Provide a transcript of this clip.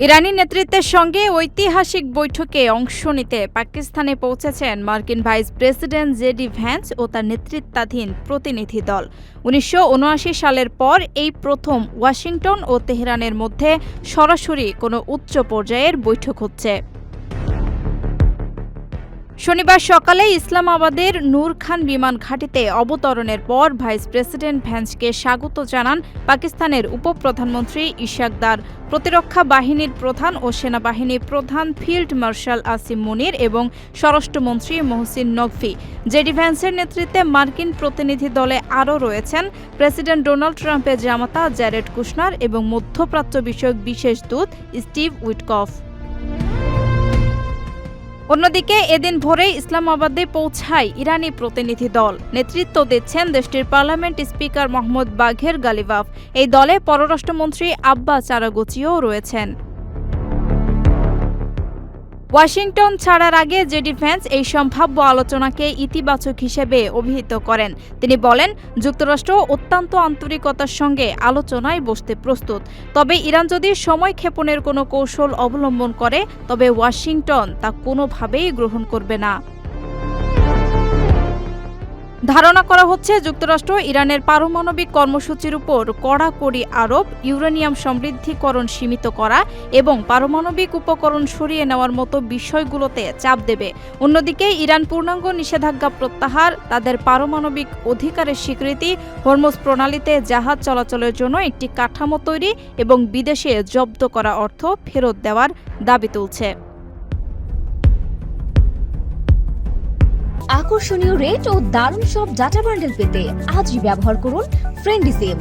ইরানি নেতৃত্বের সঙ্গে ঐতিহাসিক বৈঠকে অংশ নিতে পাকিস্তানে পৌঁছেছেন মার্কিন ভাইস প্রেসিডেন্ট জেডি ভ্যান্স ও তার নেতৃত্বাধীন প্রতিনিধি দল। ১৯৭৯ সালের পর এই প্রথম ওয়াশিংটন ও তেহরানের মধ্যে সরাসরি কোনো উচ্চ পর্যায়ের বৈঠক হচ্ছে। শনিবার সকালে ইসলামাবাদের নূর খান বিমান ঘাঁটিতে অবতরণের পর ভাইস প্রেসিডেন্ট ভ্যান্সকে স্বাগত জানান পাকিস্তানের উপপ্রধানমন্ত্রী ইশাক দার, প্রতিরক্ষা বাহিনীর প্রধান ও সেনাবাহিনী প্রধান ফিল্ড মার্শাল আসিম মুনির এবং স্বরাষ্ট্রমন্ত্রী মহসিন নকভি। জেডি ভ্যান্সের নেতৃত্বে মার্কিন প্রতিনিধি দলে আরও রয়েছেন প্রেসিডেন্ট ডোনাল্ড ট্রাম্পের জামাতা জ্যারেড কুশনার এবং মধ্যপ্রাচ্য বিষয়ক বিশেষ দূত স্টিভ উইটকফ। অন্যদিকে এদিন ভোরেই ইসলামাবাদে পৌঁছায় ইরানি প্রতিনিধি দল। নেতৃত্ব দিচ্ছেন দেশটির পার্লামেন্ট স্পিকার মোহাম্মদ বাঘের গালিবাফ। এই দলে পররাষ্ট্রমন্ত্রী আব্বাস আরাগচিও রয়েছেন। ওয়াশিংটন ছাড়ার আগে জেডি ভ্যান্স এই সম্ভাব্য আলোচনাকে ইতিবাচক হিসেবে অভিহিত করেন। তিনি বলেন, যুক্তরাষ্ট্র অত্যন্ত আন্তরিকতার সঙ্গে আলোচনায় বসতে প্রস্তুত। তবে ইরান যদি সময় ক্ষেপণের কোনো কৌশল অবলম্বন করে তবে ওয়াশিংটন তা কোনোভাবেই গ্রহণ করবে না। ধারণা করা হচ্ছে যুক্তরাষ্ট্র ইরানের পারমাণবিক কর্মসূচির উপর কড়াকড়ি আরোপ, ইউরেনিয়াম সমৃদ্ধিকরণ সীমিত করা এবং পারমাণবিক উপকরণ সরিয়ে নেওয়ার মতো বিষয়গুলোতে চাপ দেবে। অন্যদিকে ইরান পূর্ণাঙ্গ নিষেধাজ্ঞা প্রত্যাহার, তাদের পারমাণবিক অধিকারের স্বীকৃতি, হরমুজ প্রণালীতে জাহাজ চলাচলের জন্য একটি কাঠামো তৈরি এবং বিদেশে জব্দ করা অর্থ ফেরত দেওয়ার দাবি তুলছে। আকর্ষণীয় রেট ও দারুণ সব ডাটা বান্ডেল পেতে আজই ব্যবহার করুন ফ্রেন্ডলি সিম।